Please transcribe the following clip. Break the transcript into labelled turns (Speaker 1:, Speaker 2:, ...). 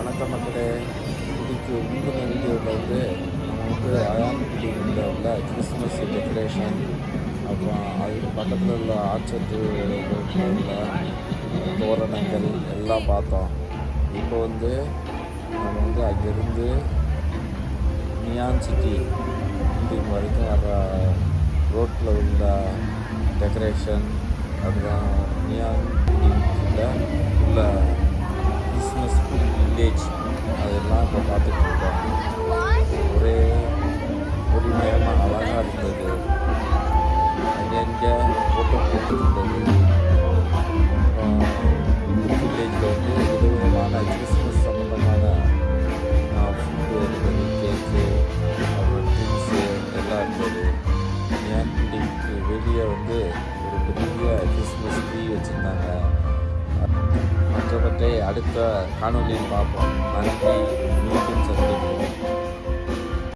Speaker 1: வணக்கம் மக்களே. இதுக்கு முந்தின வீடியோவில் நம்ம அயான் பில்டிங்கில் உள்ள கிறிஸ்மஸ் டெக்கரேஷன், அப்புறம் அதுக்கு பக்கத்தில் உள்ள ஆர்ச்சர்டு ரோட்டில் உள்ள தோரணங்கள் எல்லாம் பார்த்தோம். இப்போ நம்ம அங்கேருந்து நியான் சிட்டி பில்டிங் வரைக்கும் வர ரோட்டில் உள்ள டெக்கரேஷன், அப்புறம் நியான் பில்டிங்கில் உள்ள கிறிஸ்மஸ் வில்லேஜ் அதெல்லாம் இப்போ பார்த்துட்ருக்கோம். ஒரே ஒளிமயமாக அழகாக இருந்தது. அங்கங்கே ஃபோட்டோ போட்டுருந்தது. வில்லேஜில் விதவிதமான கிறிஸ்மஸ் சம்மந்தமான ஃபுட்டு இருந்தது. கேக்கு, அப்புறம் ட்ரிங்க்ஸு எல்லாம் இருந்தது. ஏன் பில்டிங்க்கு வெளியே ஒரு பெரிய கிறிஸ்மஸ் ட்ரீ வச்சுருந்தாங்க. மற்றவற்றை அடுத்த காணொலியில் பார்ப்போம். நன்றி.